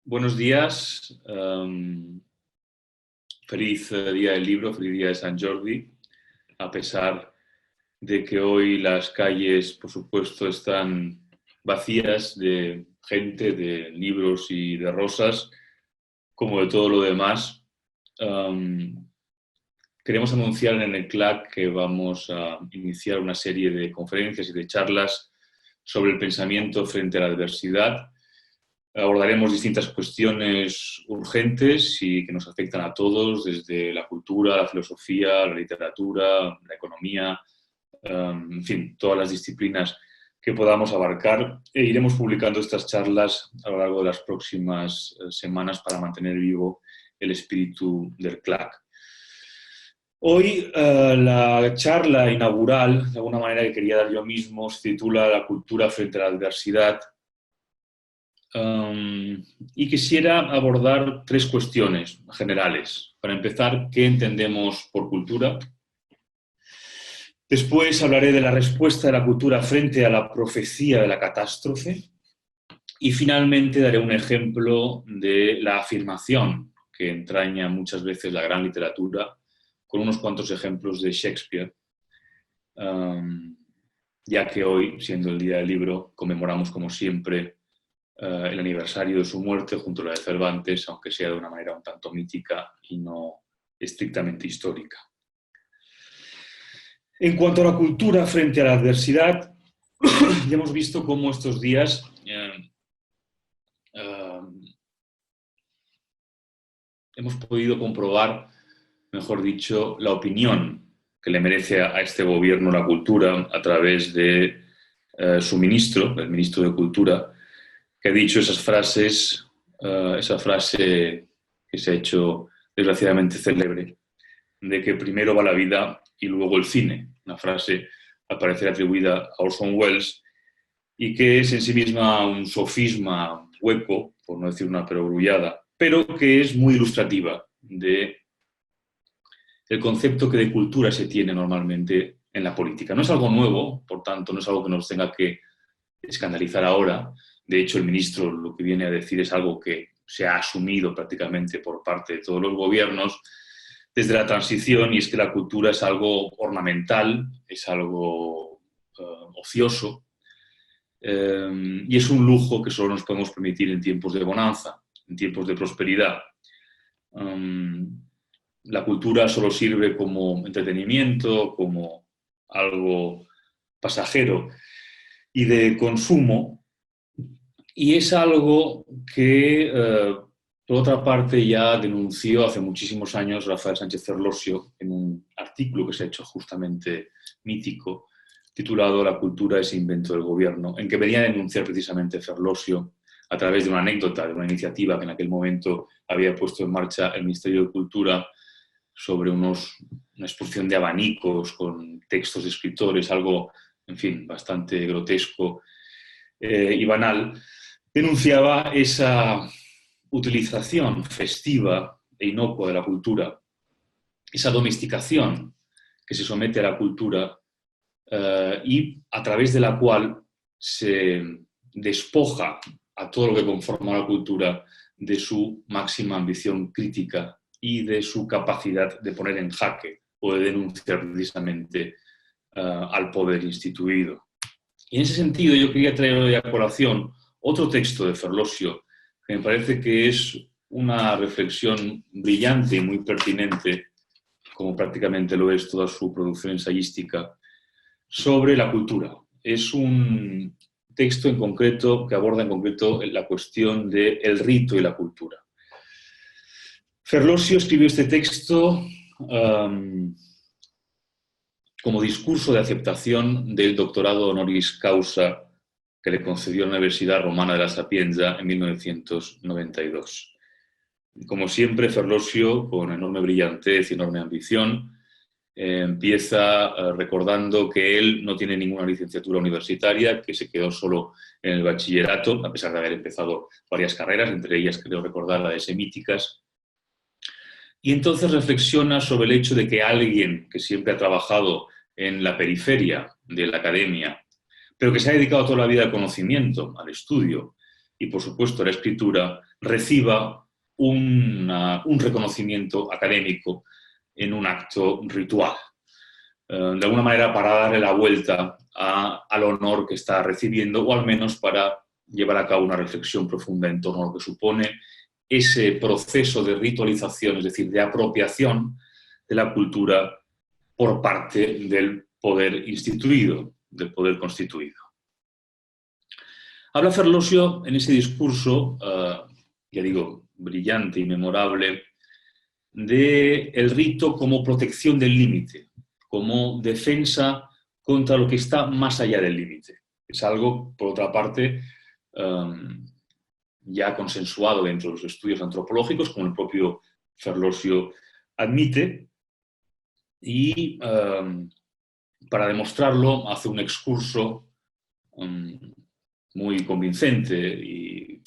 Buenos días, feliz día del libro, feliz día de San Jordi, a pesar de que hoy las calles, por supuesto, están vacías de gente, de libros y de rosas, como de todo lo demás. Queremos anunciar en el CLAC que vamos a iniciar una serie de conferencias y de charlas sobre el pensamiento frente a la adversidad. Abordaremos distintas cuestiones urgentes y que nos afectan a todos, desde la cultura, la filosofía, la literatura, la economía, en fin, todas las disciplinas que podamos abarcar. E iremos publicando estas charlas a lo largo de las próximas semanas para mantener vivo el espíritu del CLAC. Hoy la charla inaugural, de alguna manera que quería dar yo mismo, se titula La cultura frente a la adversidad. Y quisiera abordar tres cuestiones generales. Para empezar, ¿qué entendemos por cultura? Después hablaré de la respuesta de la cultura frente a la profecía de la catástrofe. Y finalmente daré un ejemplo de la afirmación que entraña muchas veces la gran literatura, con unos cuantos ejemplos de Shakespeare, ya que hoy, siendo el Día del Libro, conmemoramos como siempre el aniversario de su muerte junto a la de Cervantes, aunque sea de una manera un tanto mítica y no estrictamente histórica. En cuanto a la cultura frente a la adversidad, ya hemos visto cómo estos días hemos podido comprobar, mejor dicho, la opinión que le merece a este gobierno la cultura a través de su ministro, el ministro de Cultura, que ha dicho esas frases, esa frase que se ha hecho desgraciadamente célebre, de que primero va la vida y luego el cine, una frase al parecer atribuida a Orson Welles y que es en sí misma un sofisma hueco, por no decir una perogrullada, pero que es muy ilustrativa del concepto que de cultura se tiene normalmente en la política. No es algo nuevo, por tanto, no es algo que nos tenga que escandalizar ahora. De hecho, el ministro lo que viene a decir es algo que se ha asumido prácticamente por parte de todos los gobiernos desde la transición, y es que la cultura es algo ornamental, es algo ocioso, y es un lujo que solo nos podemos permitir en tiempos de bonanza, en tiempos de prosperidad. La cultura solo sirve como entretenimiento, como algo pasajero y de consumo, y es algo que, por otra parte, ya denunció hace muchísimos años Rafael Sánchez Ferlosio en un artículo que se ha hecho justamente mítico, titulado La cultura es invento del gobierno, en que venía a denunciar precisamente Ferlosio a través de una anécdota, de una iniciativa que en aquel momento había puesto en marcha el Ministerio de Cultura sobre una exposición de abanicos con textos de escritores, algo, en fin, bastante grotesco y banal. Denunciaba esa utilización festiva e inocua de la cultura, esa domesticación que se somete a la cultura y a través de la cual se despoja a todo lo que conforma la cultura de su máxima ambición crítica y de su capacidad de poner en jaque o de denunciar precisamente al poder instituido. Y en ese sentido yo quería traer hoy a colación otro texto de Ferlosio que me parece que es una reflexión brillante y muy pertinente, como prácticamente lo es toda su producción ensayística, sobre la cultura. Es un texto en concreto que aborda en concreto la cuestión del rito y la cultura. Ferlosio escribió este texto como discurso de aceptación del doctorado honoris causa que le concedió la Universidad Romana de la Sapienza en 1992. Como siempre, Ferlosio, con enorme brillantez y enorme ambición, empieza recordando que él no tiene ninguna licenciatura universitaria, que se quedó solo en el bachillerato, a pesar de haber empezado varias carreras, entre ellas creo recordar la de semíticas. Y entonces reflexiona sobre el hecho de que alguien que siempre ha trabajado en la periferia de la academia, pero que se ha dedicado toda la vida al conocimiento, al estudio, y, por supuesto, la escritura, reciba un reconocimiento académico en un acto ritual. De alguna manera para darle la vuelta al honor que está recibiendo, o al menos para llevar a cabo una reflexión profunda en torno a lo que supone ese proceso de ritualización, es decir, de apropiación de la cultura por parte del poder instituido, del poder constituido. Habla Ferlosio en ese discurso, ya digo, brillante y memorable, del rito como protección del límite, como defensa contra lo que está más allá del límite. Es algo, por otra parte, ya consensuado dentro de los estudios antropológicos, como el propio Ferlosio admite, y para demostrarlo hace un excurso muy convincente y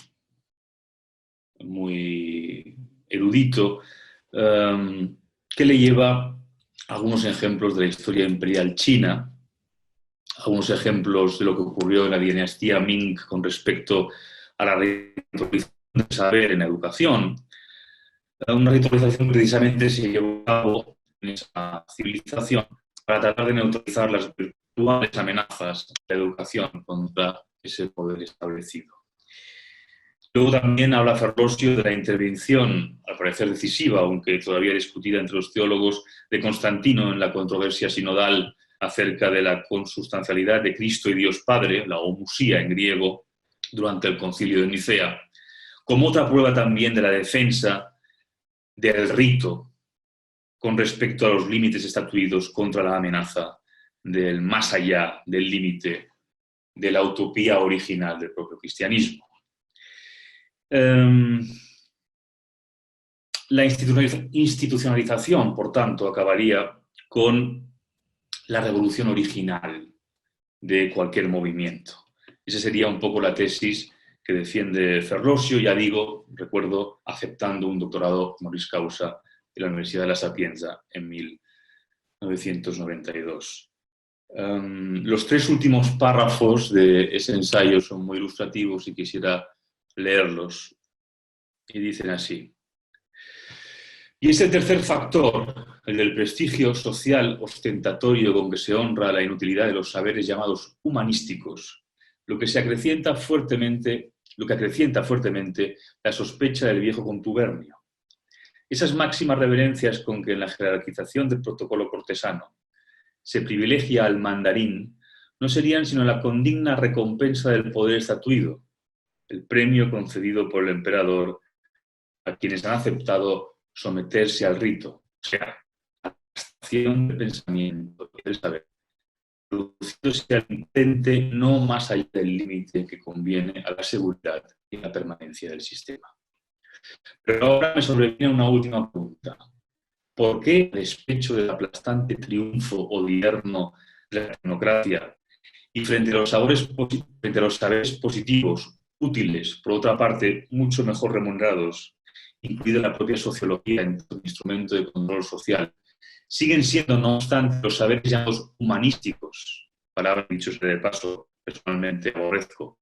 muy erudito, que le lleva algunos ejemplos de la historia imperial china, algunos ejemplos de lo que ocurrió en la dinastía Ming con respecto a la ritualización del saber en la educación, una ritualización que precisamente se llevó a cabo en esa civilización para tratar de neutralizar las virtuales amenazas de la educación contra ese poder establecido. Luego también habla Ferlosio de la intervención, al parecer decisiva, aunque todavía discutida entre los teólogos, de Constantino en la controversia sinodal acerca de la consustancialidad de Cristo y Dios Padre, la homusía en griego, durante el Concilio de Nicea, como otra prueba también de la defensa del rito con respecto a los límites estatuidos contra la amenaza del más allá del límite de la utopía original del propio cristianismo. La institucionalización, por tanto, acabaría con la revolución original de cualquier movimiento. Esa sería un poco la tesis que defiende Ferlosio, ya digo, recuerdo, aceptando un doctorado honoris causa de la Universidad de La Sapienza en 1992. Los tres últimos párrafos de ese ensayo son muy ilustrativos y quisiera leerlos. Y dicen así: y ese tercer factor, el del prestigio social ostentatorio con que se honra la inutilidad de los saberes llamados humanísticos, lo que acrecienta fuertemente la sospecha del viejo contubernio. Esas máximas reverencias con que en la jerarquización del protocolo cortesano se privilegia al mandarín no serían sino la condigna recompensa del poder estatuido, el premio concedido por el emperador a quienes han aceptado someterse al rito, o sea, a la estación de pensamiento del saber, produciéndose al intente no más allá del límite que conviene a la seguridad y la permanencia del sistema. Pero ahora me sobreviene una última pregunta. ¿Por qué, a despecho del aplastante triunfo odierno de la tecnocracia y frente a los saberes positivos, útiles, por otra parte, mucho mejor remunerados, incluida la propia sociología en un instrumento de control social, siguen siendo, no obstante, los saberes llamados humanísticos, palabra dicho sea de paso, personalmente aborrezco,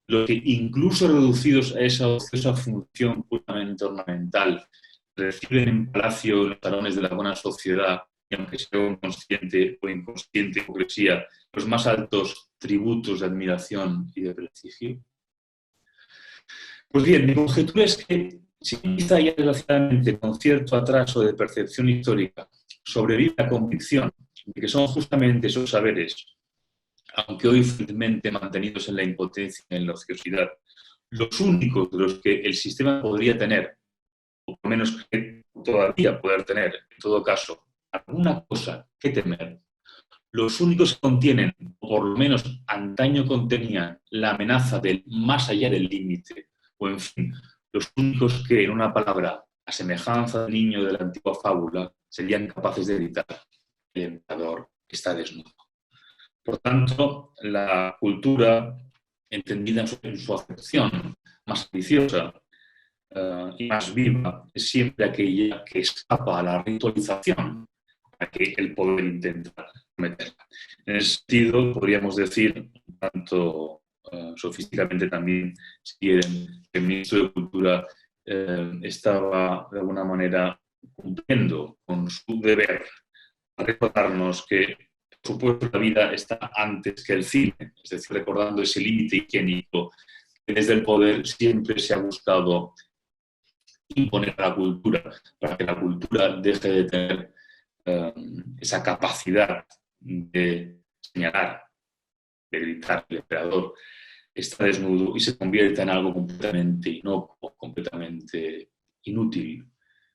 los que, incluso reducidos a esa ociosa función puramente ornamental, reciben en palacio en los salones de la buena sociedad, y aunque sea con consciente o inconsciente hipocresía, los más altos tributos de admiración y de prestigio? Pues bien, mi conjetura es que, si quizá ya desgraciadamente con cierto atraso de percepción histórica sobrevive la convicción de que son justamente esos saberes, aunque hoy felizmente mantenidos en la impotencia y en la ociosidad, los únicos de los que el sistema podría tener, o por lo menos que todavía poder tener, en todo caso, alguna cosa que temer, los únicos que contienen, o por lo menos antaño contenían, la amenaza del más allá del límite, o en fin, los únicos que, en una palabra, a semejanza del niño de la antigua fábula, serían capaces de gritar: el emperador está desnudo. Por tanto, la cultura, entendida en su acepción más ambiciosa y más viva, es siempre aquella que escapa a la ritualización para que el poder intenta meterla. En ese sentido, podríamos decir, un tanto sofísticamente también, si quieren, el ministro de Cultura estaba de alguna manera cumpliendo con su deber a recordarnos que, por supuesto, la vida está antes que el cine, es decir, recordando ese límite higiénico que desde el poder siempre se ha buscado imponer a la cultura, para que la cultura deje de tener esa capacidad de señalar, de gritar, el emperador está desnudo y se convierta en algo completamente inocuo, completamente inútil,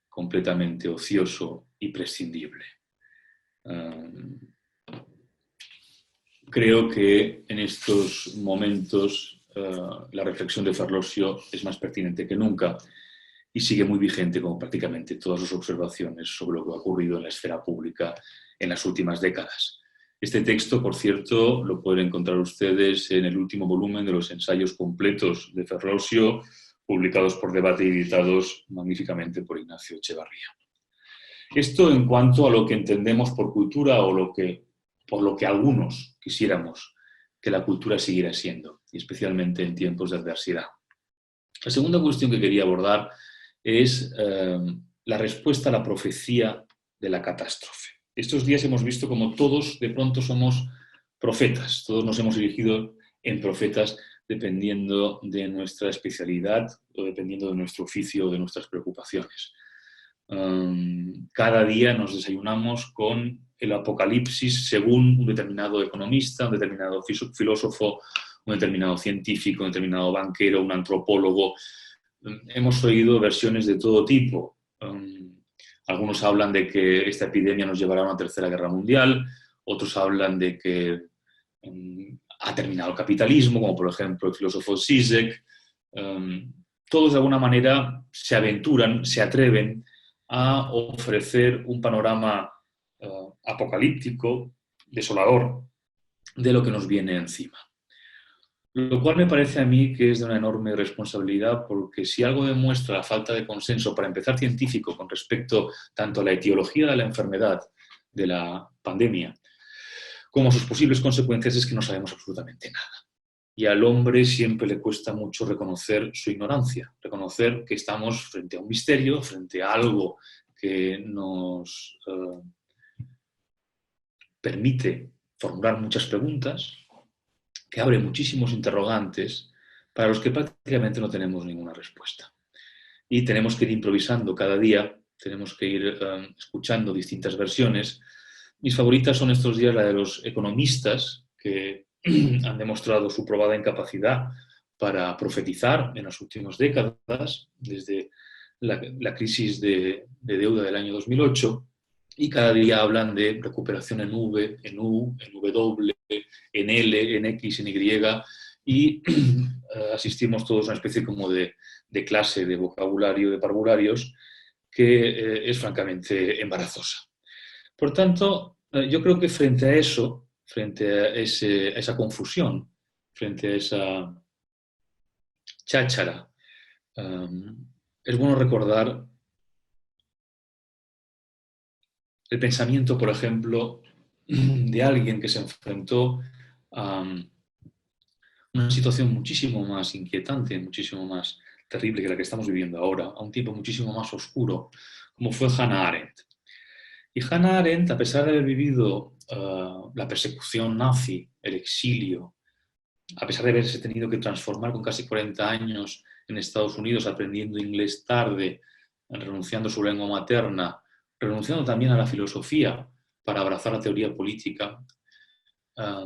completamente ocioso y prescindible. Creo que en estos momentos la reflexión de Ferlosio es más pertinente que nunca y sigue muy vigente como prácticamente todas sus observaciones sobre lo que ha ocurrido en la esfera pública en las últimas décadas. Este texto, por cierto, lo pueden encontrar ustedes en el último volumen de los ensayos completos de Ferlosio, publicados por Debate y editados magníficamente por Ignacio Echevarría. Esto en cuanto a lo que entendemos por cultura o por lo que algunos quisiéramos que la cultura siguiera siendo, y especialmente en tiempos de adversidad. La segunda cuestión que quería abordar es la respuesta a la profecía de la catástrofe. Estos días hemos visto como todos de pronto somos profetas, todos nos hemos erigido en profetas dependiendo de nuestra especialidad o dependiendo de nuestro oficio o de nuestras preocupaciones. Cada día nos desayunamos con el apocalipsis según un determinado economista, un determinado filósofo, un determinado científico, un determinado banquero, un antropólogo. Hemos oído versiones de todo tipo. Algunos hablan de que esta epidemia nos llevará a una tercera guerra mundial, otros hablan de que ha terminado el capitalismo, como por ejemplo el filósofo Zizek. Todos de alguna manera se aventuran, se atreven a ofrecer un panorama apocalíptico, desolador, de lo que nos viene encima. Lo cual me parece a mí que es de una enorme responsabilidad, porque si algo demuestra la falta de consenso, para empezar científico, con respecto tanto a la etiología de la enfermedad, de la pandemia, como a sus posibles consecuencias, es que no sabemos absolutamente nada. Y al hombre siempre le cuesta mucho reconocer su ignorancia, reconocer que estamos frente a un misterio, frente a algo que nos permite formular muchas preguntas, que abre muchísimos interrogantes para los que prácticamente no tenemos ninguna respuesta. Y tenemos que ir improvisando cada día, tenemos que ir escuchando distintas versiones. Mis favoritas son estos días la de los economistas, que han demostrado su probada incapacidad para profetizar en las últimas décadas, desde la crisis de deuda del año 2008, y cada día hablan de recuperación en V, en U, en W, en L, en X, en Y, y asistimos todos a una especie como de clase de vocabulario, de parvularios, que es francamente embarazosa. Por tanto, yo creo que frente a eso, frente a esa confusión, frente a esa cháchara, es bueno recordar el pensamiento, por ejemplo, de alguien que se enfrentó a una situación muchísimo más inquietante, muchísimo más terrible que la que estamos viviendo ahora, a un tiempo muchísimo más oscuro, como fue Hannah Arendt. Y Hannah Arendt, a pesar de haber vivido la persecución nazi, el exilio, a pesar de haberse tenido que transformar con casi 40 años en Estados Unidos, aprendiendo inglés tarde, renunciando a su lengua materna, renunciando también a la filosofía para abrazar la teoría política,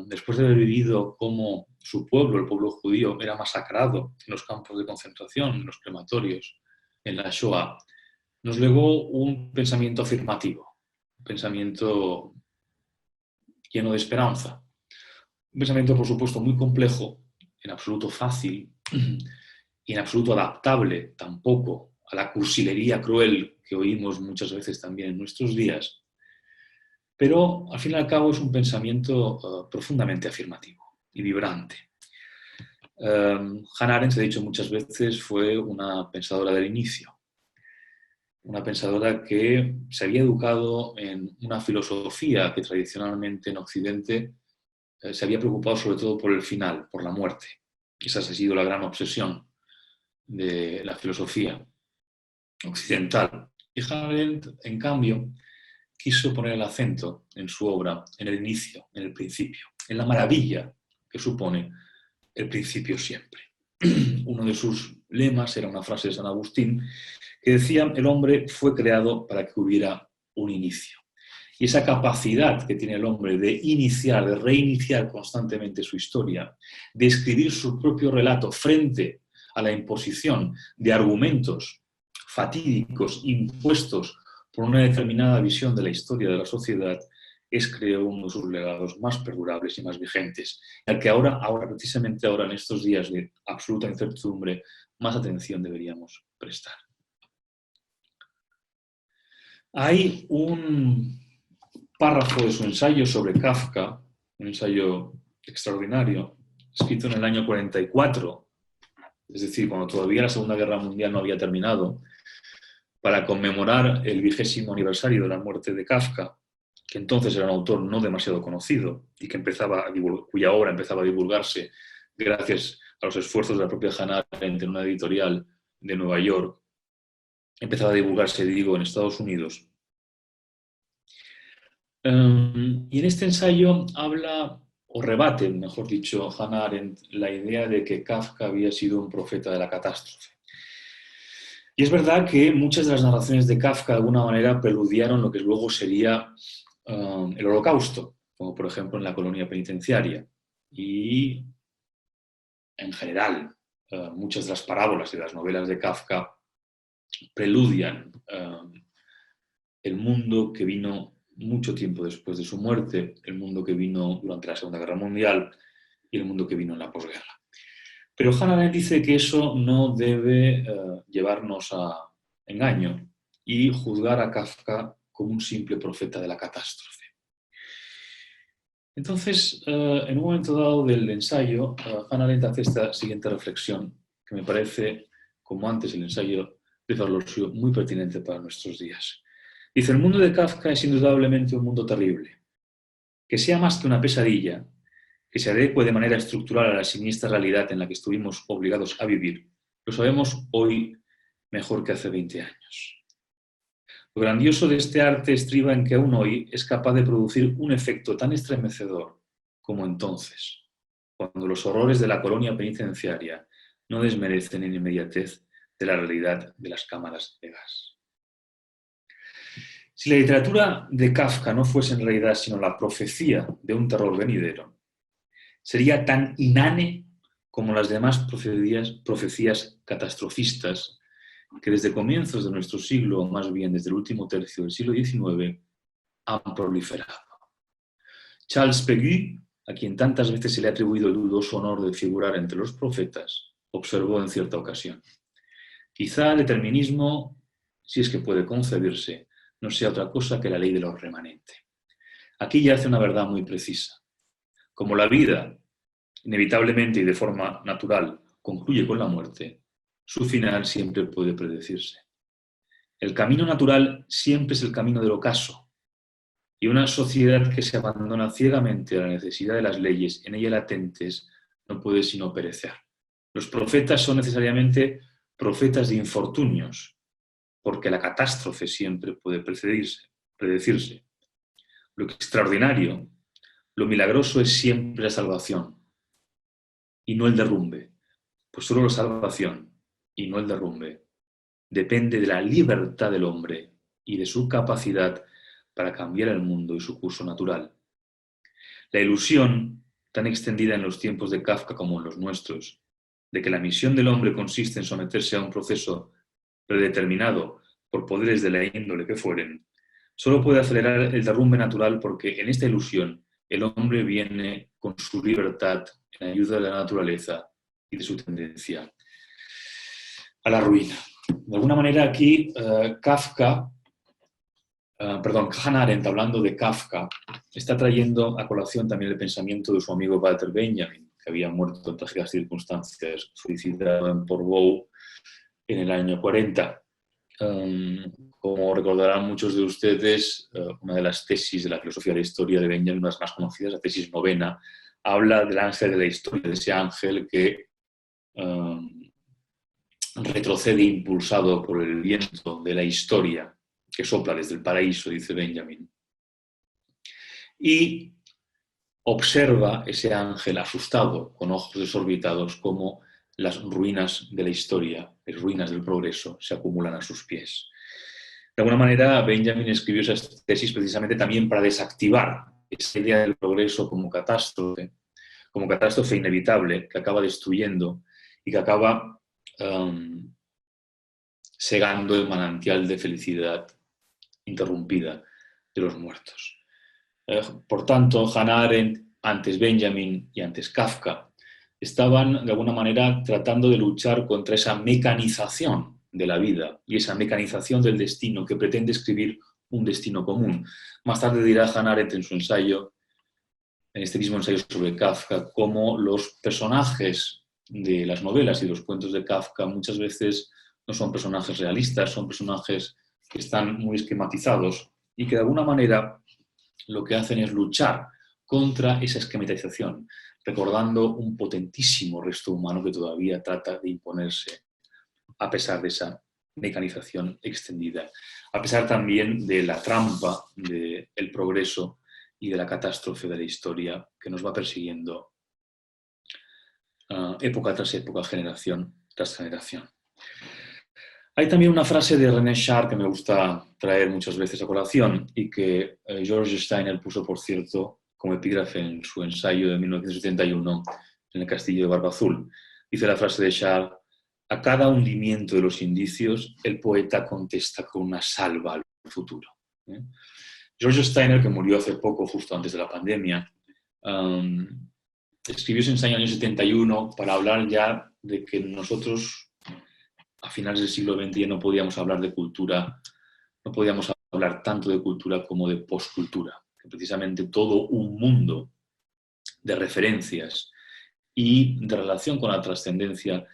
después de haber vivido cómo su pueblo, el pueblo judío, era masacrado en los campos de concentración, en los crematorios, en la Shoah, nos legó un pensamiento afirmativo, un pensamiento lleno de esperanza. Un pensamiento, por supuesto, muy complejo, en absoluto fácil y en absoluto adaptable tampoco a la cursilería cruel que oímos muchas veces también en nuestros días, pero al fin y al cabo es un pensamiento profundamente afirmativo y vibrante. Hannah Arendt, se ha dicho muchas veces, fue una pensadora del inicio, una pensadora que se había educado en una filosofía que tradicionalmente en Occidente se había preocupado sobre todo por el final, por la muerte. Esa ha sido la gran obsesión de la filosofía occidental. Y Hannah Arendt, en cambio, quiso poner el acento en su obra, en el inicio, en el principio, en la maravilla que supone el principio siempre. Uno de sus lemas era una frase de San Agustín que decía: el hombre fue creado para que hubiera un inicio. Y esa capacidad que tiene el hombre de iniciar, de reiniciar constantemente su historia, de escribir su propio relato frente a la imposición de argumentos fatídicos impuestos por una determinada visión de la historia de la sociedad, es, creo, uno de sus legados más perdurables y más vigentes, al que ahora, precisamente ahora, en estos días de absoluta incertidumbre, más atención deberíamos prestar. Hay un párrafo de su ensayo sobre Kafka, un ensayo extraordinario, escrito en el año 44, es decir, cuando todavía la Segunda Guerra Mundial no había terminado, para conmemorar el 20º aniversario de la muerte de Kafka, que entonces era un autor no demasiado conocido y que cuya obra empezaba a divulgarse gracias a los esfuerzos de la propia Hannah Arendt en una editorial de Nueva York. Empezaba a divulgarse, digo, en Estados Unidos. Y en este ensayo habla, o rebate, mejor dicho, Hannah Arendt, la idea de que Kafka había sido un profeta de la catástrofe. Y es verdad que muchas de las narraciones de Kafka de alguna manera preludiaron lo que luego sería el Holocausto, como por ejemplo en la colonia penitenciaria. Y en general, muchas de las parábolas y las novelas de Kafka preludian el mundo que vino mucho tiempo después de su muerte, el mundo que vino durante la Segunda Guerra Mundial y el mundo que vino en la posguerra. Pero Hannah Arendt dice que eso no debe llevarnos a engaño y juzgar a Kafka como un simple profeta de la catástrofe. Entonces, en un momento dado del ensayo, Hannah Arendt hace esta siguiente reflexión, que me parece, como antes el ensayo de Farlosio, muy pertinente para nuestros días. Dice: el mundo de Kafka es indudablemente un mundo terrible. Que sea más que una pesadilla, que se adecue de manera estructural a la siniestra realidad en la que estuvimos obligados a vivir, lo sabemos hoy mejor que hace 20 años. Lo grandioso de este arte estriba en que aún hoy es capaz de producir un efecto tan estremecedor como entonces, cuando los horrores de la colonia penitenciaria no desmerecen en inmediatez de la realidad de las cámaras de gas. Si la literatura de Kafka no fuese en realidad sino la profecía de un terror venidero, sería tan inane como las demás profecías catastrofistas que desde comienzos de nuestro siglo, o más bien desde el último tercio del siglo XIX, han proliferado. Charles Péguy, a quien tantas veces se le ha atribuido el dudoso honor de figurar entre los profetas, observó en cierta ocasión: quizá el determinismo, si es que puede concebirse, no sea otra cosa que la ley de lo remanente. Aquí yace una verdad muy precisa. Como la vida, inevitablemente y de forma natural, concluye con la muerte, su final siempre puede predecirse. El camino natural siempre es el camino del ocaso, y una sociedad que se abandona ciegamente a la necesidad de las leyes en ella latentes no puede sino perecer. Los profetas son necesariamente profetas de infortunios, porque la catástrofe siempre puede predecirse. Lo extraordinario, lo milagroso es siempre la salvación, y no el derrumbe, pues solo la salvación, y no el derrumbe, depende de la libertad del hombre y de su capacidad para cambiar el mundo y su curso natural. La ilusión, tan extendida en los tiempos de Kafka como en los nuestros, de que la misión del hombre consiste en someterse a un proceso predeterminado por poderes de la índole que fueren, solo puede acelerar el derrumbe natural, porque en esta ilusión el hombre viene con su libertad en ayuda de la naturaleza y de su tendencia a la ruina. De alguna manera aquí Hannah Arendt, hablando de Kafka, está trayendo a colación también el pensamiento de su amigo Walter Benjamin, que había muerto en trágicas circunstancias, suicidado en Portbou en el año 40. Como recordarán muchos de ustedes, una de las tesis de la filosofía de la historia de Benjamin, una de las más conocidas, la tesis novena, habla del ángel de la historia, de ese ángel que retrocede impulsado por el viento de la historia que sopla desde el paraíso, dice Benjamin, y observa ese ángel asustado, con ojos desorbitados, como las ruinas de la historia, las ruinas del progreso, se acumulan a sus pies. De alguna manera, Benjamin escribió esa tesis precisamente también para desactivar esa idea del progreso como catástrofe inevitable que acaba destruyendo y que acaba segando el manantial de felicidad interrumpida de los muertos. Por tanto, Hannah Arendt, antes Benjamin y antes Kafka, estaban de alguna manera tratando de luchar contra esa mecanización de la vida y esa mecanización del destino que pretende escribir un destino común. Más tarde dirá Hannah Arendt en su ensayo, en este mismo ensayo sobre Kafka, cómo los personajes de las novelas y los cuentos de Kafka muchas veces no son personajes realistas, son personajes que están muy esquematizados y que de alguna manera lo que hacen es luchar contra esa esquematización, recordando un potentísimo resto humano que todavía trata de imponerse a pesar de esa mecanización extendida, a pesar también de la trampa del progreso y de la catástrofe de la historia que nos va persiguiendo época tras época, generación tras generación. Hay también una frase de René Char que me gusta traer muchas veces a colación y que George Steiner puso, por cierto, como epígrafe en su ensayo de 1971 en el Castillo de Barba Azul. Dice la frase de Char: a cada hundimiento de los indicios, el poeta contesta con una salva al futuro. George Steiner, que murió hace poco, justo antes de la pandemia, escribió ese ensayo en el año 71 para hablar ya de que nosotros a finales del siglo XX ya no podíamos hablar de cultura, no podíamos hablar tanto de cultura como de postcultura, que precisamente todo un mundo de referencias y de relación con la trascendencia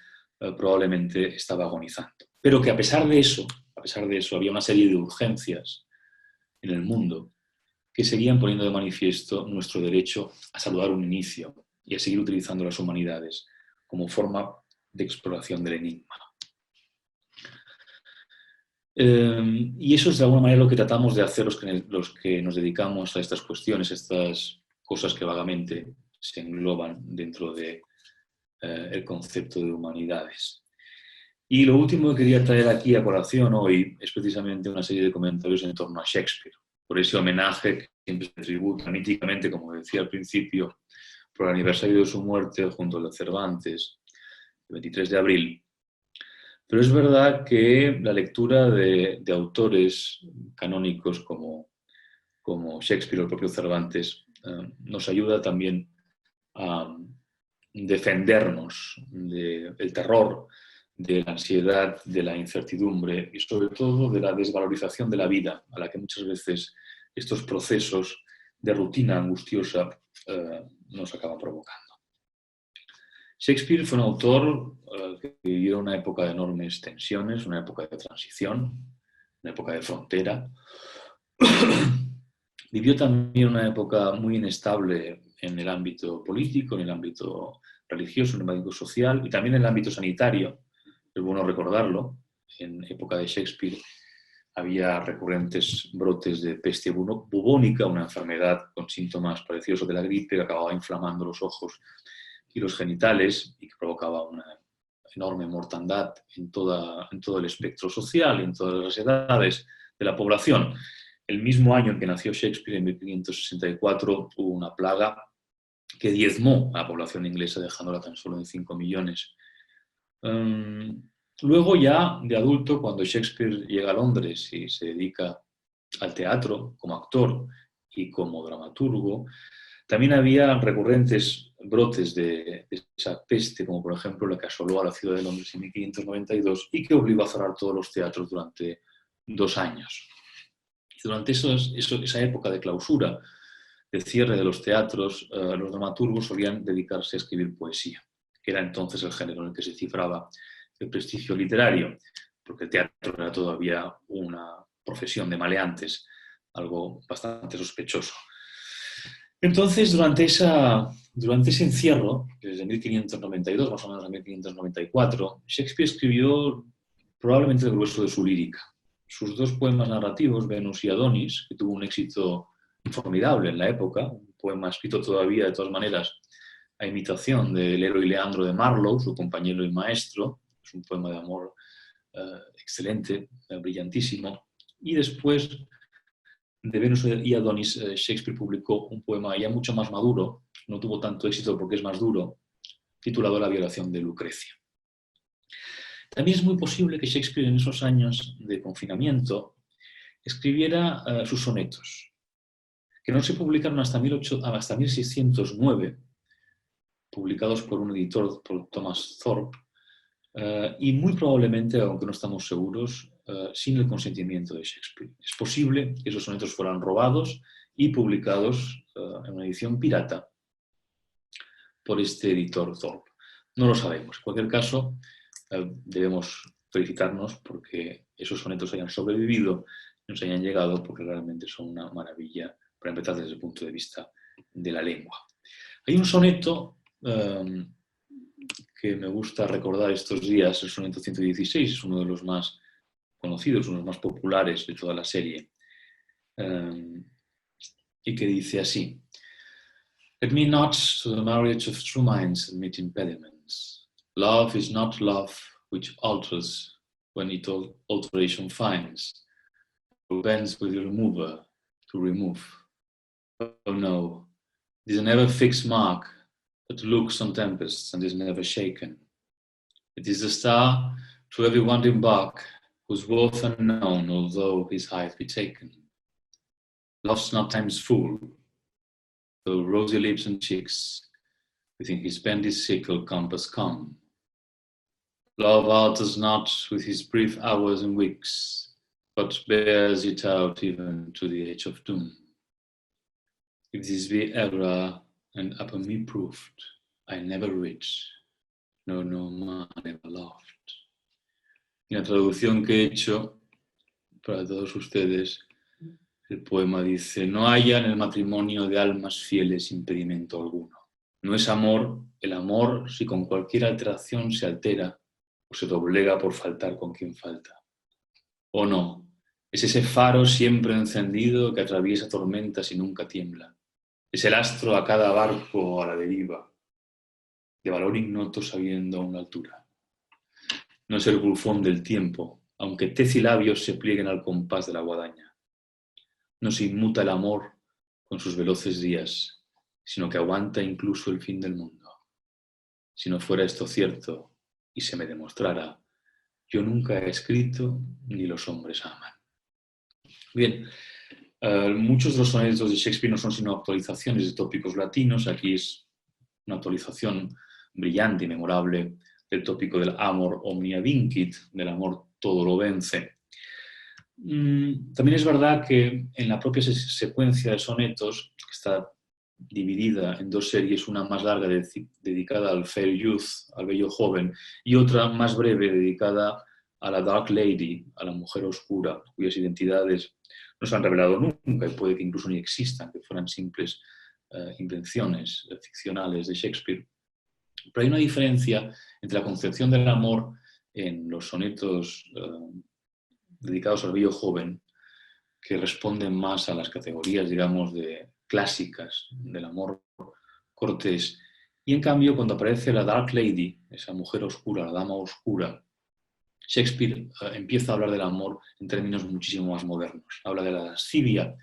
probablemente estaba agonizando. Pero que a pesar de eso había una serie de urgencias en el mundo que seguían poniendo de manifiesto nuestro derecho a saludar un inicio y a seguir utilizando las humanidades como forma de exploración del enigma. Y eso es de alguna manera lo que tratamos de hacer los que nos dedicamos a estas cuestiones, estas cosas que vagamente se engloban dentro del concepto de humanidades. Y lo último que quería traer aquí a colación hoy es precisamente una serie de comentarios en torno a Shakespeare, por ese homenaje que siempre se tributa míticamente, como decía al principio, por el aniversario de su muerte junto al de Cervantes, el 23 de abril. Pero es verdad que la lectura de autores canónicos como Shakespeare o el propio Cervantes nos ayuda también a defendernos del terror, de la ansiedad, de la incertidumbre y sobre todo de la desvalorización de la vida, a la que muchas veces estos procesos de rutina angustiosa nos acaban provocando. Shakespeare fue un autor que vivió una época de enormes tensiones, una época de transición, una época de frontera. Vivió también una época muy inestable en el ámbito político, en el ámbito religioso, en el ámbito social y también en el ámbito sanitario. Es bueno recordarlo. En época de Shakespeare había recurrentes brotes de peste bubónica, una enfermedad con síntomas parecidos a los de la gripe que acababa inflamando los ojos y los genitales y que provocaba una enorme mortandad en todo el espectro social y en todas las edades de la población. El mismo año en que nació Shakespeare, en 1564, hubo una plaga que diezmó a la población inglesa, dejándola tan solo en 5 millones. Luego ya de adulto, cuando Shakespeare llega a Londres y se dedica al teatro como actor y como dramaturgo, también había recurrentes brotes de esa peste, como por ejemplo la que asoló a la ciudad de Londres en 1592 y que obligó a cerrar todos los teatros durante 2 años. Y durante esa época de clausura, de cierre de los teatros, los dramaturgos solían dedicarse a escribir poesía, que era entonces el género en el que se cifraba el prestigio literario, porque el teatro era todavía una profesión de maleantes, algo bastante sospechoso. Entonces, durante ese encierro, desde 1592 más o menos a 1594, Shakespeare escribió probablemente el grueso de su lírica. Sus dos poemas narrativos, Venus y Adonis, que tuvo un éxito formidable en la época, un poema escrito todavía de todas maneras a imitación del héroe Leandro de Marlowe, su compañero y maestro, es un poema de amor excelente, brillantísimo, y después de Venus y Adonis, Shakespeare publicó un poema ya mucho más maduro, no tuvo tanto éxito porque es más duro, titulado La violación de Lucrecia. También es muy posible que Shakespeare en esos años de confinamiento escribiera sus sonetos, que no se publicaron hasta 1609, publicados por un editor, por Thomas Thorpe, y muy probablemente, aunque no estamos seguros, sin el consentimiento de Shakespeare. Es posible que esos sonetos fueran robados y publicados en una edición pirata por este editor Thorpe. No lo sabemos. En cualquier caso, debemos felicitarnos porque esos sonetos hayan sobrevivido, nos hayan llegado, porque realmente son una maravilla, para empezar desde el punto de vista de la lengua. Hay un soneto que me gusta recordar estos días, el soneto 116, es uno de los más conocidos, uno de los más populares de toda la serie, y que dice así: Let me not to the marriage of true minds admit impediments. Love is not love which alters when it alteration finds, who bends with the remover to remove. Oh no, it is a never fixed mark that looks on tempests and is never shaken. It is the star to every wandering bark, whose worth unknown, although his height be taken. Love's not time's fool, though rosy lips and cheeks within his bended sickle compass come. Love alters not with his brief hours and weeks, but bears it out even to the age of doom. If this be error and upon me proved, I never reach, no man ever loved. Y la traducción que he hecho para todos ustedes, el poema dice: no haya en el matrimonio de almas fieles impedimento alguno. No es amor el amor si con cualquier alteración se altera o se doblega por faltar con quien falta. O no, es ese faro siempre encendido que atraviesa tormentas y nunca tiembla. Es el astro a cada barco a la deriva, de valor ignoto sabiendo aún la altura. No es el bufón del tiempo, aunque tez y labios se plieguen al compás de la guadaña. No se inmuta el amor con sus veloces días, sino que aguanta incluso el fin del mundo. Si no fuera esto cierto y se me demostrara, yo nunca he escrito ni los hombres aman. Bien, muchos de los sonetos de Shakespeare no son sino actualizaciones de tópicos latinos. Aquí es una actualización brillante y memorable del tópico del amor omnia vincit, del amor todo lo vence. También es verdad que en la propia secuencia de sonetos, que está dividida en dos series, una más larga dedicada al fair youth, al bello joven, y otra más breve dedicada a la dark lady, a la mujer oscura, cuyas identidades no se han revelado nunca y puede que incluso ni existan, que fueran simples invenciones ficcionales de Shakespeare. Pero hay una diferencia entre la concepción del amor en los sonetos dedicados al bello joven, que responden más a las categorías, digamos, clásicas del amor cortés. Y en cambio, cuando aparece la Dark Lady, esa mujer oscura, la dama oscura, Shakespeare empieza a hablar del amor en términos muchísimo más modernos. Habla de la lascivia,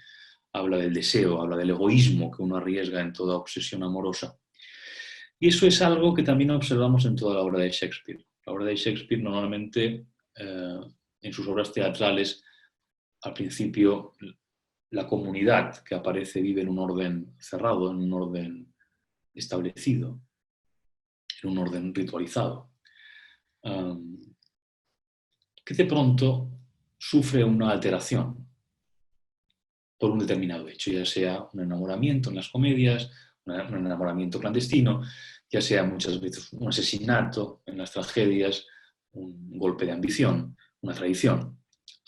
habla del deseo, habla del egoísmo que uno arriesga en toda obsesión amorosa. Y eso es algo que también observamos en toda la obra de Shakespeare. La obra de Shakespeare normalmente, en sus obras teatrales, al principio, la comunidad que aparece vive en un orden cerrado, en un orden establecido, en un orden ritualizado, que de pronto sufre una alteración por un determinado hecho, ya sea un enamoramiento en las comedias, un enamoramiento clandestino, ya sea muchas veces un asesinato en las tragedias, un golpe de ambición, una traición.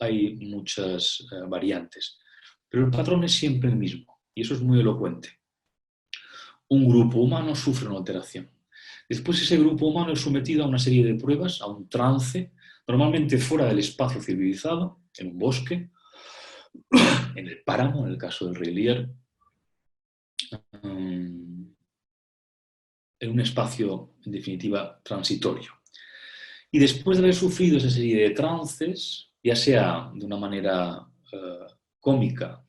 Hay muchas variantes, pero el patrón es siempre el mismo y eso es muy elocuente. un grupo humano sufre una alteración. Después ese grupo humano es sometido a una serie de pruebas, a un trance, normalmente fuera del espacio civilizado, en un bosque, en el páramo, en el caso del rey Lear, en un espacio, en definitiva, transitorio. Y después de haber sufrido esa serie de trances, ya sea de una manera cómica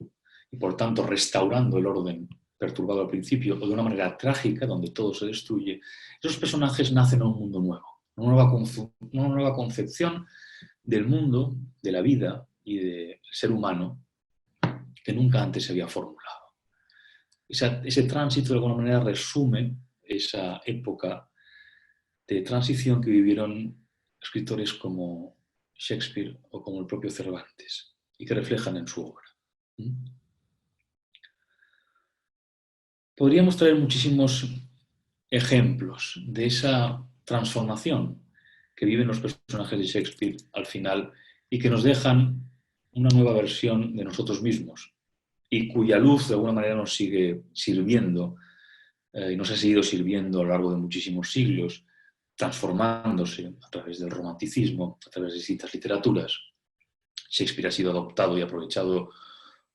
y por tanto restaurando el orden perturbado al principio, o de una manera trágica, donde todo se destruye, esos personajes nacen en un mundo nuevo, una nueva concepción del mundo, de la vida y del ser humano que nunca antes se había formulado. Ese tránsito de alguna manera resume esa época de transición que vivieron escritores como Shakespeare o como el propio Cervantes y que reflejan en su obra. Podríamos traer muchísimos ejemplos de esa transformación que viven los personajes de Shakespeare al final y que nos dejan una nueva versión de nosotros mismos y cuya luz de alguna manera nos sigue sirviendo y nos ha seguido sirviendo a lo largo de muchísimos siglos, transformándose a través del romanticismo, a través de distintas literaturas. Shakespeare ha sido adoptado y aprovechado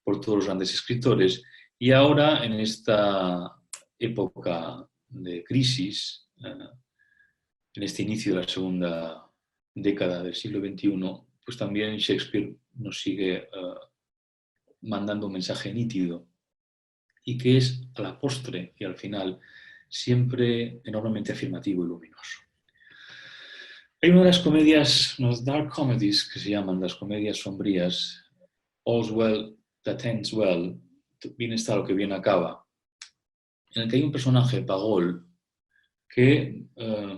por todos los grandes escritores y ahora en esta época de crisis, en este inicio de la segunda década del siglo XXI, pues también Shakespeare nos sigue mandando un mensaje nítido y que es a la postre y al final siempre enormemente afirmativo y luminoso. Hay una de las comedias, unas dark comedies que se llaman las comedias sombrías, All's Well That Ends Well, bien está lo que bien acaba, en el que hay un personaje, Pagol, que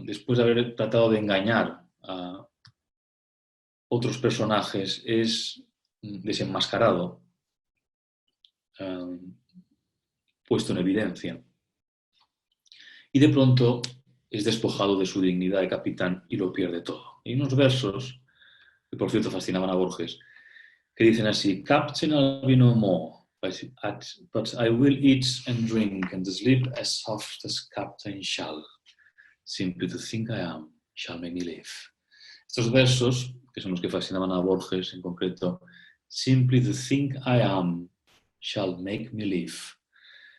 después de haber tratado de engañar a otros personajes es desenmascarado, puesto en evidencia, y de pronto es despojado de su dignidad de capitán y lo pierde todo. Hay unos versos, que por cierto fascinaban a Borges, que dicen así: Captain, I'll be no more, but I will eat and drink and sleep as soft as captain shall. Simply to think I am shall make me live. Estos versos, que son los que fascinaban a Borges en concreto, Simply to think I am shall make me live,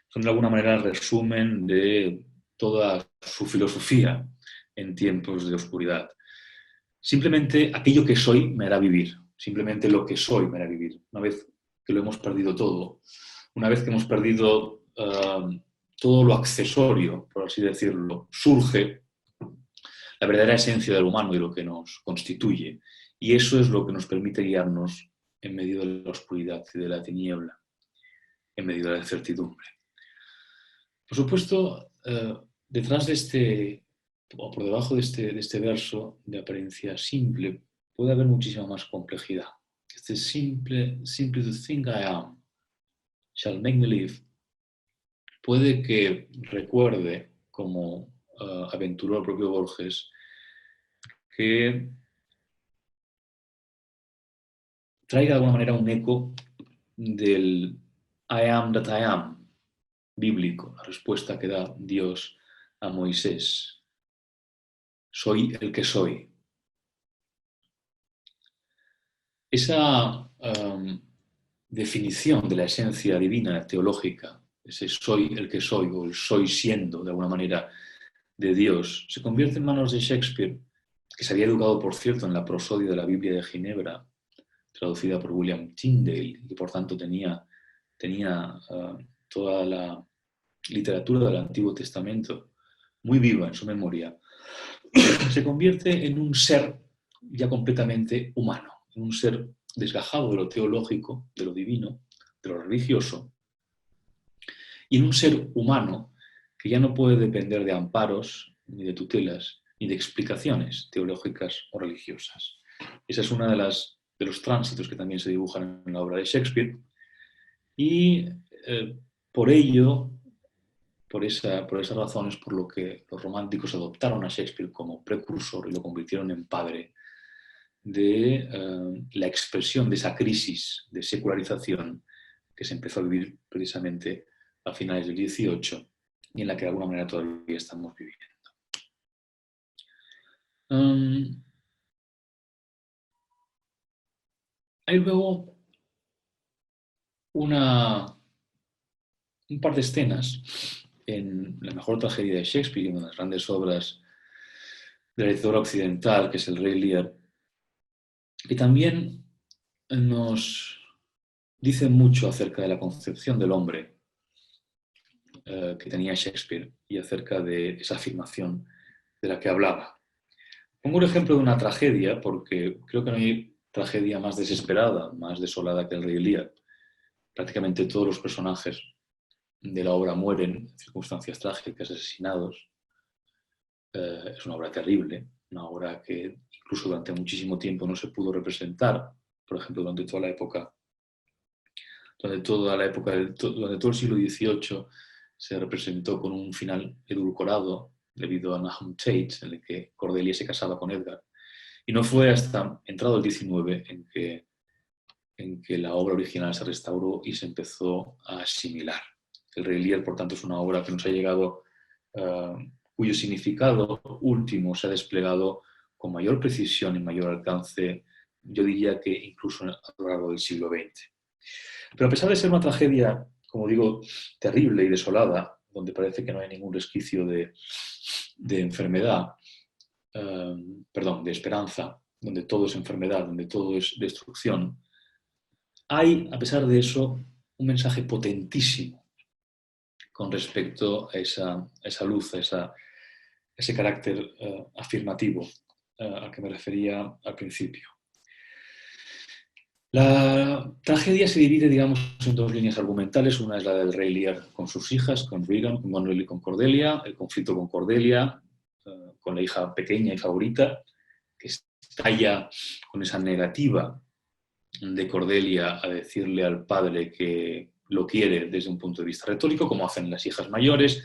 son de alguna manera el resumen de toda su filosofía en tiempos de oscuridad. Simplemente aquello que soy me hará vivir, simplemente lo que soy me hará vivir. Una vez que lo hemos perdido todo, una vez que hemos perdido todo lo accesorio, por así decirlo, surge la verdadera esencia del humano y lo que nos constituye. Y eso es lo que nos permite guiarnos en medio de la oscuridad y de la tiniebla, en medio de la incertidumbre. Por supuesto, detrás de este, o por debajo de este verso de apariencia simple, puede haber muchísima más complejidad. Este simply to think I am shall make me live, puede que recuerde, como aventuró el propio Borges, que traiga de alguna manera un eco del I am that I am bíblico, la respuesta que da Dios a Moisés. Soy el que soy. Esa definición de la esencia divina teológica, ese soy el que soy o el soy siendo de alguna manera de Dios, se convierte en manos de Shakespeare, que se había educado, por cierto, en la prosodia de la Biblia de Ginebra, traducida por William Tyndale, y por tanto tenía toda la literatura del Antiguo Testamento muy viva en su memoria. Se convierte en un ser ya completamente humano, en un ser desgajado de lo teológico, de lo divino, de lo religioso, y en un ser humano que ya no puede depender de amparos, ni de tutelas, ni de explicaciones teológicas o religiosas. Esa es una de los tránsitos que también se dibujan en la obra de Shakespeare, y por ello, por esas razones, por lo que los románticos adoptaron a Shakespeare como precursor y lo convirtieron en padre de la expresión de esa crisis de secularización que se empezó a vivir precisamente a finales del XVIII y en la que de alguna manera todavía estamos viviendo. Hay luego un par de escenas en la mejor tragedia de Shakespeare, una de las grandes obras de la literatura occidental, que es El Rey Lear, que también nos dice mucho acerca de la concepción del hombre que tenía Shakespeare y acerca de esa afirmación de la que hablaba. Pongo el ejemplo de una tragedia porque creo que no hay tragedia más desesperada, más desolada que El Rey Lear. Prácticamente todos los personajes de la obra mueren en circunstancias trágicas, asesinados. Es una obra terrible, una obra que incluso durante muchísimo tiempo no se pudo representar, por ejemplo, durante toda la época, durante todo el siglo XVIII se representó con un final edulcorado debido a Nahum Tate, en el que Cordelia se casaba con Edgar. Y no fue hasta entrado el XIX en que la obra original se restauró y se empezó a asimilar. El Rey Lear, por tanto, es una obra que nos ha llegado, cuyo significado último se ha desplegado con mayor precisión y mayor alcance, yo diría que incluso a lo largo del siglo XX. Pero a pesar de ser una tragedia, como digo, terrible y desolada, donde parece que no hay ningún resquicio de enfermedad, de esperanza, donde todo es enfermedad, donde todo es destrucción, hay, a pesar de eso, un mensaje potentísimo con respecto a esa luz, a ese carácter afirmativo al que me refería al principio. La tragedia se divide, digamos, en dos líneas argumentales. Una es la del Rey Lear con sus hijas, con Regan, con Manuel y con Cordelia, el conflicto con Cordelia, con la hija pequeña y favorita, que estalla con esa negativa de Cordelia a decirle al padre que lo quiere desde un punto de vista retórico, como hacen las hijas mayores.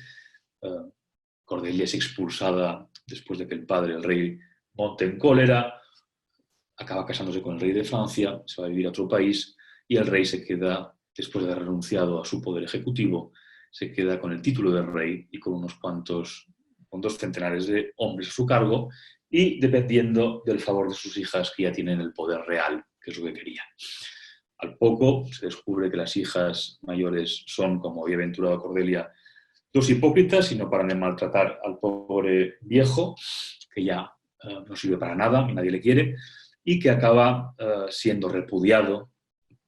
Cordelia es expulsada después de que el padre, el rey, monte en cólera, acaba casándose con el rey de Francia, se va a vivir a otro país y el rey se queda, después de haber renunciado a su poder ejecutivo, se queda con el título de rey y con con 2 centenares de hombres a su cargo y dependiendo del favor de sus hijas que ya tienen el poder real, que es lo que querían. Al poco se descubre que las hijas mayores son, como había aventurado Cordelia, 2 hipócritas y no paran de maltratar al pobre viejo, que ya no sirve para nada y nadie le quiere, y que acaba siendo repudiado,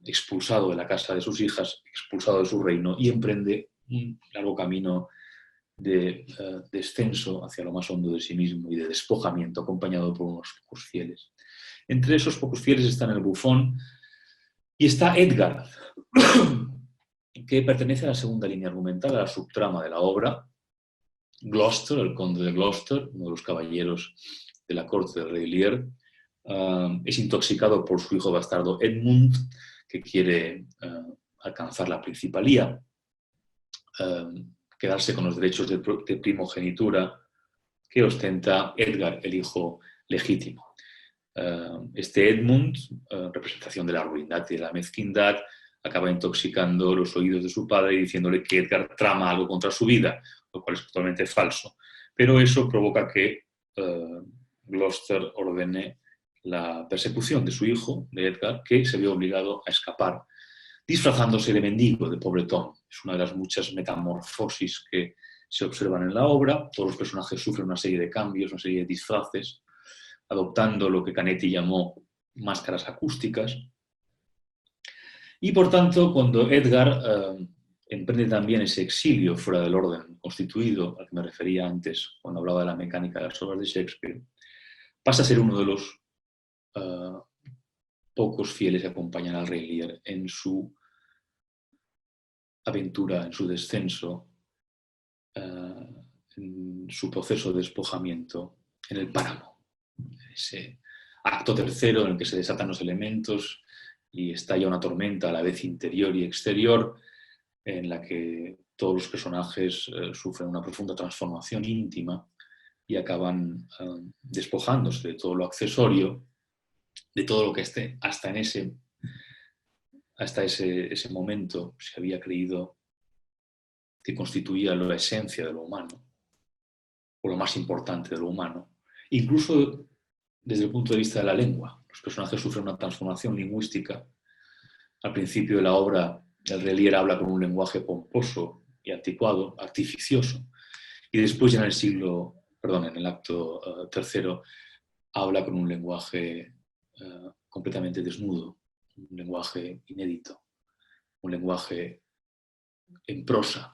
expulsado de la casa de sus hijas, expulsado de su reino y emprende un largo camino de descenso hacia lo más hondo de sí mismo y de despojamiento, acompañado por unos pocos fieles. Entre esos pocos fieles están el bufón y está Edgar, que pertenece a la segunda línea argumental, a la subtrama de la obra. Gloucester, el conde de Gloucester, uno de los caballeros de la corte del rey Lear, es intoxicado por su hijo bastardo Edmund, que quiere alcanzar la principalía, quedarse con los derechos de primogenitura que ostenta Edgar, el hijo legítimo. Este Edmund, representación de la ruindad y de la mezquindad, acaba intoxicando los oídos de su padre y diciéndole que Edgar trama algo contra su vida, lo cual es totalmente falso. Pero eso provoca que Gloucester ordene la persecución de su hijo, de Edgar, que se ve obligado a escapar, disfrazándose de mendigo, de pobretón. Es una de las muchas metamorfosis que se observan en la obra. Todos los personajes sufren una serie de cambios, una serie de disfraces, adoptando lo que Canetti llamó máscaras acústicas. Y por tanto, cuando Edgar emprende también ese exilio fuera del orden constituido, al que me refería antes cuando hablaba de la mecánica de las obras de Shakespeare, pasa a ser uno de los pocos fieles que acompañan al rey Lear en su aventura, en su descenso, en su proceso de despojamiento en el páramo. Ese acto tercero en el que se desatan los elementos y estalla una tormenta a la vez interior y exterior, en la que todos los personajes sufren una profunda transformación íntima y acaban despojándose de todo lo accesorio, de todo lo que hasta ese momento se había creído que constituía la esencia de lo humano, o lo más importante de lo humano, incluso desde el punto de vista de la lengua. Los personajes sufren una transformación lingüística. Al principio de la obra, el rey Lear habla con un lenguaje pomposo y anticuado, artificioso, y después ya en el acto tercero, habla con un lenguaje completamente desnudo, un lenguaje inédito, un lenguaje en prosa,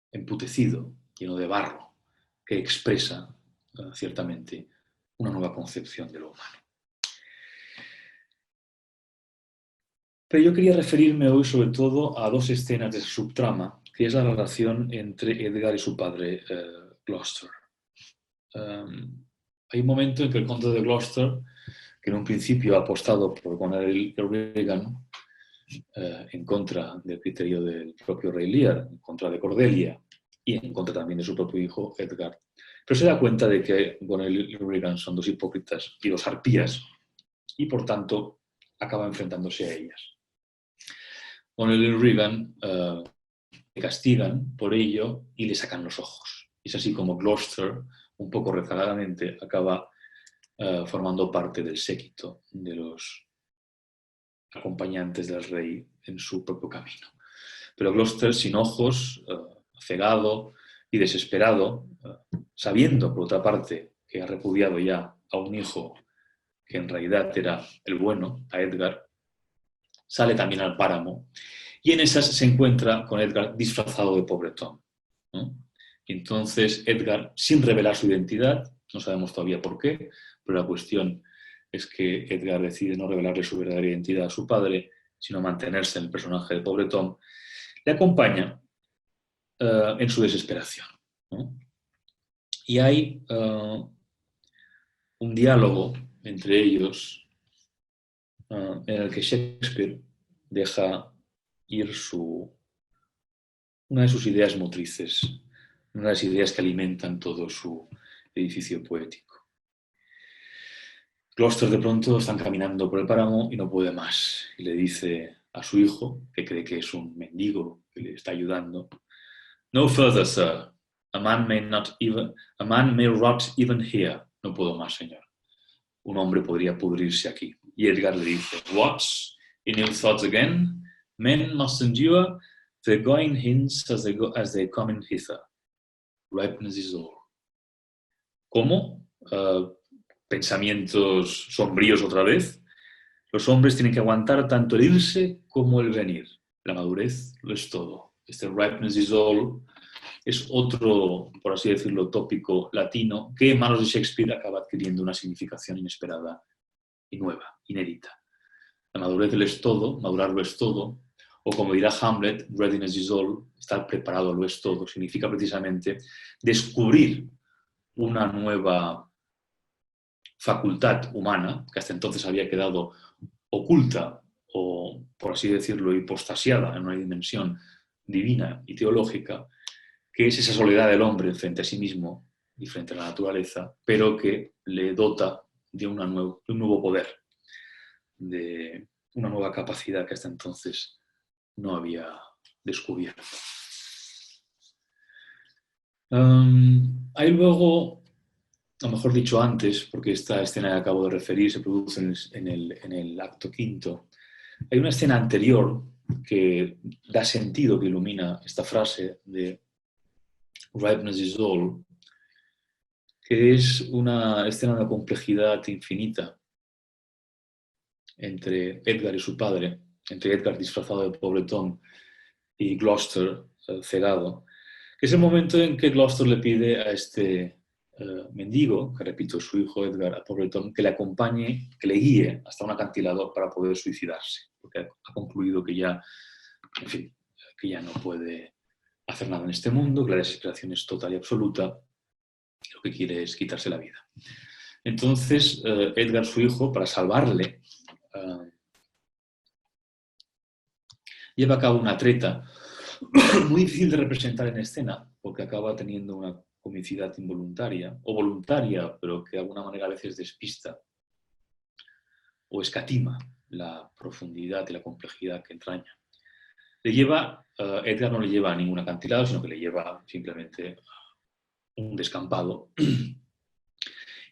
emputecido, lleno de barro, que expresa ciertamente una nueva concepción de lo humano. Pero yo quería referirme hoy sobre todo a dos escenas de esa subtrama, que es la relación entre Edgar y su padre Gloucester. Hay un momento en que el conde de Gloucester, que en un principio ha apostado por poner el Regan en contra del criterio del propio rey Lear, en contra de Cordelia y en contra también de su propio hijo Edgar, pero se da cuenta de que Gonel y Regan son dos hipócritas y dos arpías y por tanto acaba enfrentándose a ellas. Gonel y Regan le castigan por ello y le sacan los ojos. Es así como Gloucester, un poco rezagadamente, acaba formando parte del séquito de los acompañantes del rey en su propio camino. Pero Gloucester, sin ojos, cegado y desesperado, sabiendo, por otra parte, que ha repudiado ya a un hijo que en realidad era el bueno, a Edgar, sale también al páramo y en esas se encuentra con Edgar disfrazado de pobretón, ¿no? Y entonces Edgar, sin revelar su identidad, no sabemos todavía por qué, pero la cuestión es que Edgar decide no revelarle su verdadera identidad a su padre, sino mantenerse en el personaje de pobretón, le acompaña en su desesperación, ¿no? Y hay un diálogo entre ellos en el que Shakespeare deja ir una de sus ideas motrices, una de las ideas que alimentan todo su edificio poético. Gloucester de pronto están caminando por el páramo y no puede más. Y le dice a su hijo, que cree que es un mendigo que le está ayudando, "No further, sir. A man may rot even here." No puedo más, señor. Un hombre podría pudrirse aquí. Y Edgar le dice, "What? In ill thoughts again? Men must endure the going hence as they come in hither. Ripeness is all." ¿Cómo? Pensamientos sombríos otra vez. Los hombres tienen que aguantar tanto el irse como el venir. La madurez lo es todo. Este ripeness is all es otro, por así decirlo, tópico latino que en manos de Shakespeare acaba adquiriendo una significación inesperada y nueva, inédita. La madurez lo es todo, madurar lo es todo, o como dirá Hamlet, readiness is all, estar preparado lo es todo, significa precisamente descubrir una nueva facultad humana que hasta entonces había quedado oculta o, por así decirlo, hipostasiada en una dimensión divina y teológica, que es esa soledad del hombre frente a sí mismo y frente a la naturaleza, pero que le dota de un nuevo poder, de una nueva capacidad que hasta entonces no había descubierto. Hay luego, o mejor dicho antes, porque esta escena que acabo de referir se produce en el acto quinto, hay una escena anterior que da sentido, que ilumina esta frase de ripeness is all, que es una escena de complejidad infinita entre Edgar y su padre, entre Edgar disfrazado de pobretón y Gloucester cegado, que es el momento en que Gloucester le pide a este mendigo, que repito, su hijo Edgar, a pobretón, que le acompañe, que le guíe hasta un acantilado para poder suicidarse, porque ha concluido que ya, en fin, que ya no puede hacer nada en este mundo, que la desesperación es total y absoluta, y lo que quiere es quitarse la vida. Entonces, Edgar, su hijo, para salvarle, lleva a cabo una treta muy difícil de representar en escena, porque acaba teniendo una comicidad involuntaria, o voluntaria, pero que de alguna manera a veces despista o escatima la profundidad y la complejidad que entraña. Edgar no le lleva a ningún acantilado, sino que le lleva simplemente a un descampado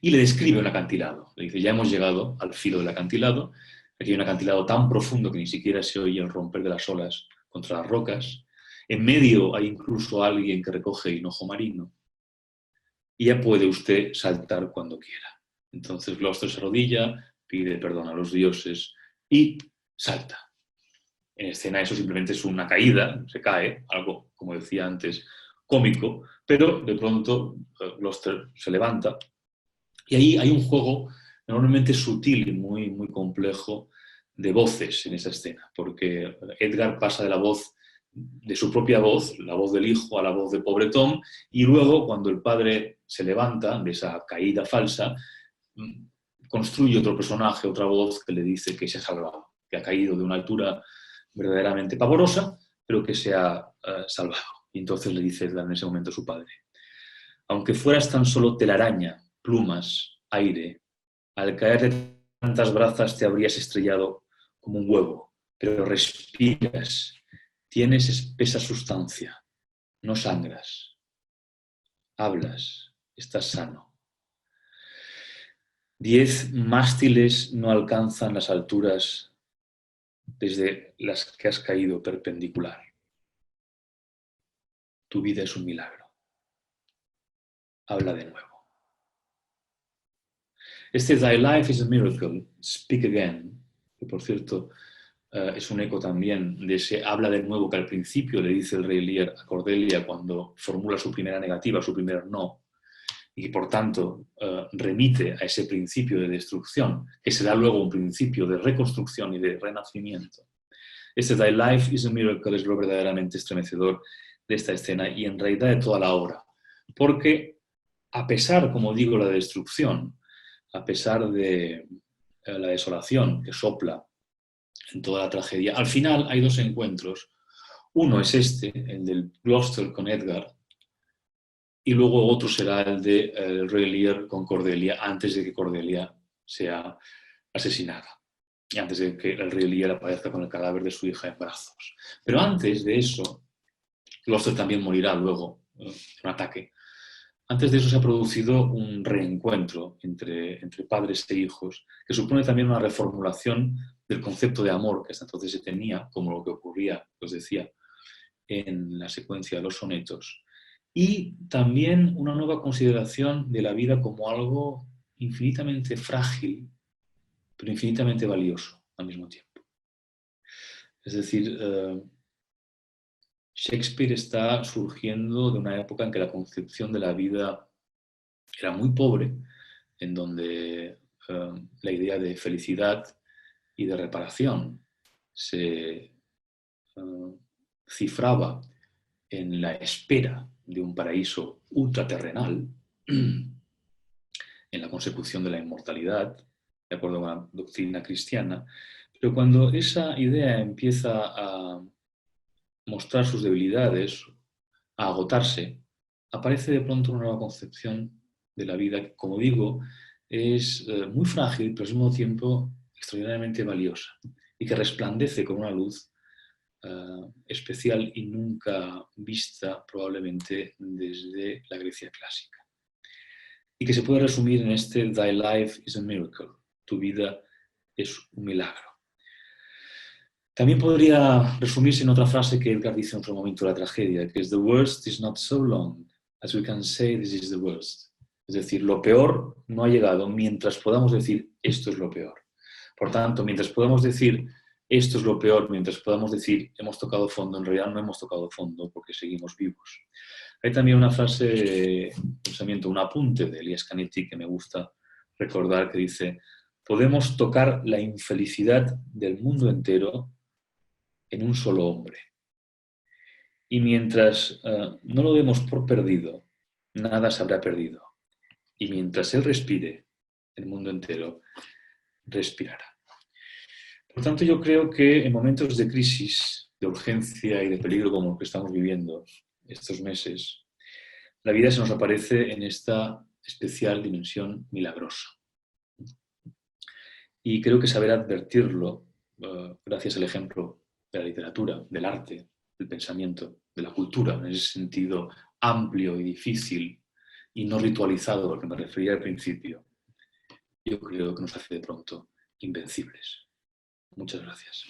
y le describe un acantilado. Le dice, ya hemos llegado al filo del acantilado, aquí hay un acantilado tan profundo que ni siquiera se oye el romper de las olas contra las rocas, en medio hay incluso alguien que recoge hinojo marino, y ya puede usted saltar cuando quiera. Entonces Gloucester se arrodilla, pide perdón a los dioses y salta. En escena eso simplemente es una caída, se cae, algo, como decía antes, cómico, pero de pronto Gloucester se levanta y ahí hay un juego enormemente sutil y muy, muy complejo de voces en esa escena, porque Edgar pasa de la voz, de su propia voz, la voz del hijo, a la voz de pobre Tom, y luego cuando el padre se levanta de esa caída falsa, construye otro personaje, otra voz que le dice que se ha salvado, que ha caído de una altura verdaderamente pavorosa, pero que se ha salvado. Y entonces le dice Edgar en ese momento a su padre, aunque fueras tan solo telaraña, plumas, aire, al caer de tantas brazas te habrías estrellado como un huevo, pero respiras, tienes espesa sustancia, no sangras, hablas, estás sano. 10 mástiles no alcanzan las alturas desde las que has caído perpendicular. Tu vida es un milagro. Habla de nuevo. Este Thy life is a miracle, speak again, que por cierto es un eco también de ese habla de nuevo que al principio le dice el rey Lear a Cordelia cuando formula su primera negativa, su primer no, y que por tanto remite a ese principio de destrucción, que será luego un principio de reconstrucción y de renacimiento. Este Thy life is a miracle es lo verdaderamente estremecedor de esta escena y en realidad de toda la obra, porque a pesar, como digo, la destrucción, a pesar de la desolación que sopla en toda la tragedia, al final hay dos encuentros. Uno es este, el del Gloucester con Edgar, y luego otro será el de el rey Lear con Cordelia, antes de que Cordelia sea asesinada, y antes de que el rey Lear aparezca con el cadáver de su hija en brazos. Pero antes de eso, Gloucester también morirá luego en un ataque. Antes de eso se ha producido un reencuentro entre padres e hijos, que supone también una reformulación del concepto de amor que hasta entonces se tenía, como lo que ocurría, os decía, en la secuencia de los sonetos, y también una nueva consideración de la vida como algo infinitamente frágil, pero infinitamente valioso al mismo tiempo. Es decir, Shakespeare está surgiendo de una época en que la concepción de la vida era muy pobre, en donde la idea de felicidad y de reparación se cifraba en la espera de un paraíso ultraterrenal, en la consecución de la inmortalidad, de acuerdo con la doctrina cristiana, pero cuando esa idea empieza a mostrar sus debilidades, a agotarse, aparece de pronto una nueva concepción de la vida que, como digo, es muy frágil, pero al mismo tiempo extraordinariamente valiosa y que resplandece con una luz especial y nunca vista probablemente desde la Grecia clásica. Y que se puede resumir en este Thy life is a miracle, tu vida es un milagro. También podría resumirse en otra frase que Edgar dice en otro momento de la tragedia, que es the worst is not so long as we can say this is the worst. Es decir, lo peor no ha llegado mientras podamos decir esto es lo peor. Por tanto, mientras podamos decir esto es lo peor, mientras podamos decir hemos tocado fondo, en realidad no hemos tocado fondo porque seguimos vivos. Hay también una frase, un pensamiento, un apunte de Elias Canetti que me gusta recordar que dice, podemos tocar la infelicidad del mundo entero en un solo hombre. Y mientras no lo demos por perdido, nada se habrá perdido. Y mientras él respire, el mundo entero respirará. Por tanto, yo creo que en momentos de crisis, de urgencia y de peligro como el que estamos viviendo estos meses, la vida se nos aparece en esta especial dimensión milagrosa. Y creo que saber advertirlo, gracias al ejemplo de la literatura, del arte, del pensamiento, de la cultura, en ese sentido amplio y difícil y no ritualizado al que me refería al principio, yo creo que nos hace de pronto invencibles. Muchas gracias.